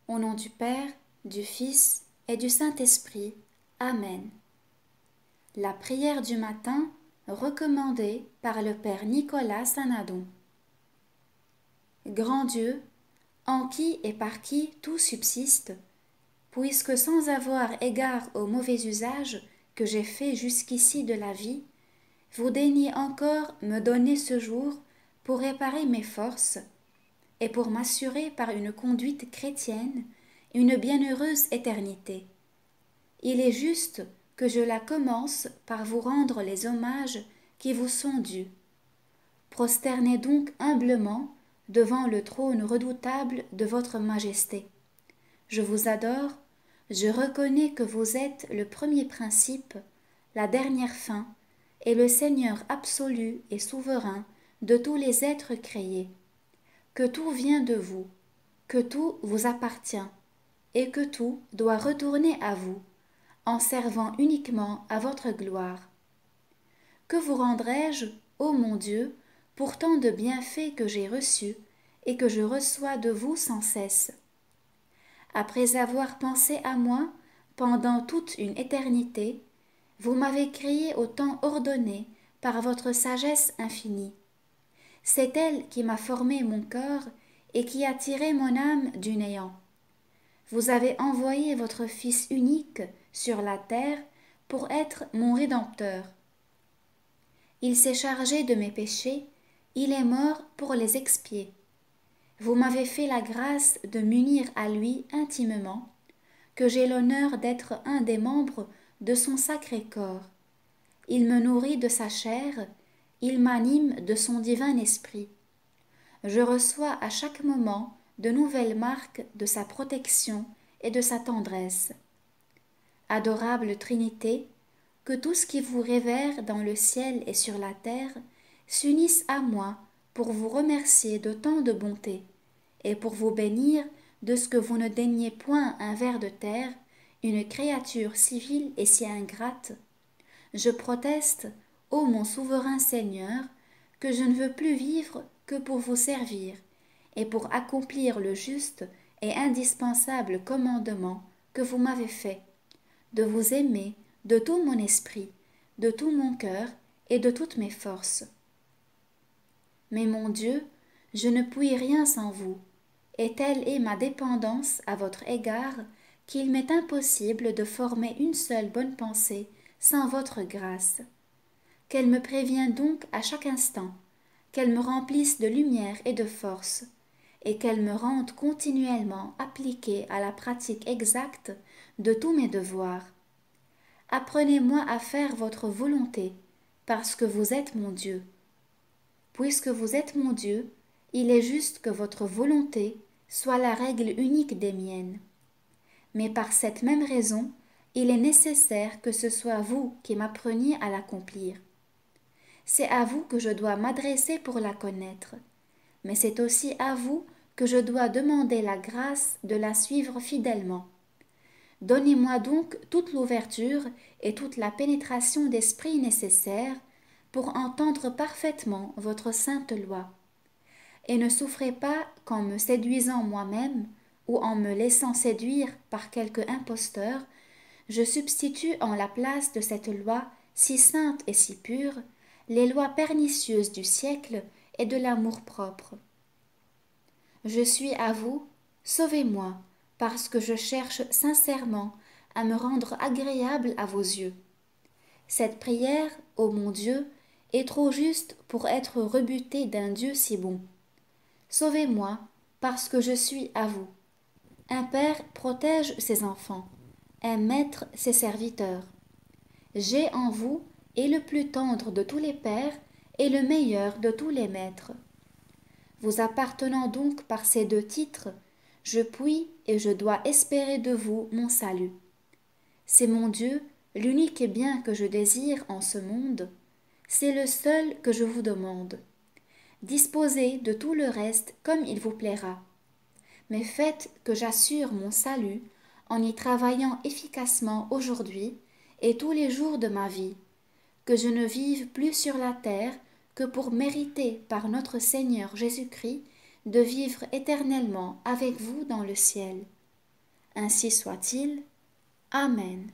Au nom du Père, du Fils et du Saint-Esprit. Amen. La prière du matin recommandée par le Père Nicolas Sanadon. Grand Dieu, en qui et par qui tout subsiste, puisque sans avoir égard aux mauvais usages que j'ai faits jusqu'ici de la vie, vous daignez encore me donner ce jour pour réparer mes forces et pour m'assurer par une conduite chrétienne une bienheureuse éternité. Il est juste que je la commence par vous rendre les hommages qui vous sont dus. Prosternez donc humblement devant le trône redoutable de votre majesté. Je vous adore, je reconnais que vous êtes le premier principe, la dernière fin, et le Seigneur absolu et souverain de tous les êtres créés, que tout vient de vous, que tout vous appartient, et que tout doit retourner à vous, en servant uniquement à votre gloire. Que vous rendrai-je, ô mon Dieu, pour tant de bienfaits que j'ai reçus et que je reçois de vous sans cesse? Après avoir pensé à moi pendant toute une éternité, vous m'avez créé au temps ordonné par votre sagesse infinie. C'est elle qui m'a formé mon cœur et qui a tiré mon âme du néant. Vous avez envoyé votre Fils unique sur la terre pour être mon Rédempteur. Il s'est chargé de mes péchés, il est mort pour les expier. Vous m'avez fait la grâce de m'unir à lui intimement, que j'ai l'honneur d'être un des membres de son sacré corps. Il me nourrit de sa chair, il m'anime de son divin esprit. Je reçois à chaque moment de nouvelles marques de sa protection et de sa tendresse. Adorable Trinité, que tout ce qui vous révère dans le ciel et sur la terre s'unisse à moi pour vous remercier de tant de bonté, et pour vous bénir de ce que vous ne daignez point un ver de terre, une créature si vile et si ingrate. Je proteste, ô mon souverain Seigneur, que je ne veux plus vivre que pour vous servir, et pour accomplir le juste et indispensable commandement que vous m'avez fait, de vous aimer de tout mon esprit, de tout mon cœur et de toutes mes forces. Mais mon Dieu, je ne puis rien sans vous, et telle est ma dépendance à votre égard qu'il m'est impossible de former une seule bonne pensée sans votre grâce. Qu'elle me prévienne donc à chaque instant, qu'elle me remplisse de lumière et de force, et qu'elle me rende continuellement appliquée à la pratique exacte de tous mes devoirs. Apprenez-moi à faire votre volonté, parce que vous êtes mon Dieu. Puisque vous êtes mon Dieu, il est juste que votre volonté soit la règle unique des miennes. Mais par cette même raison, il est nécessaire que ce soit vous qui m'appreniez à l'accomplir. C'est à vous que je dois m'adresser pour la connaître, mais c'est aussi à vous que je dois demander la grâce de la suivre fidèlement. Donnez-moi donc toute l'ouverture et toute la pénétration d'esprit nécessaires pour entendre parfaitement votre sainte loi. Et ne souffrez pas qu'en me séduisant moi-même ou en me laissant séduire par quelque imposteur, je substitue en la place de cette loi si sainte et si pure les lois pernicieuses du siècle et de l'amour-propre. Je suis à vous, sauvez-moi, parce que je cherche sincèrement à me rendre agréable à vos yeux. Cette prière, ô mon Dieu, est trop juste pour être rebutée d'un Dieu si bon. Sauvez-moi, parce que je suis à vous. Un père protège ses enfants, un maître ses serviteurs. J'ai en vous et le plus tendre de tous les pères et le meilleur de tous les maîtres. Vous appartenant donc par ces deux titres, je puis et je dois espérer de vous mon salut. C'est mon Dieu, l'unique bien que je désire en ce monde, c'est le seul que je vous demande. Disposez de tout le reste comme il vous plaira. Mais faites que j'assure mon salut en y travaillant efficacement aujourd'hui et tous les jours de ma vie, que je ne vive plus sur la terre que pour mériter par notre Seigneur Jésus-Christ de vivre éternellement avec vous dans le ciel. Ainsi soit-il. Amen.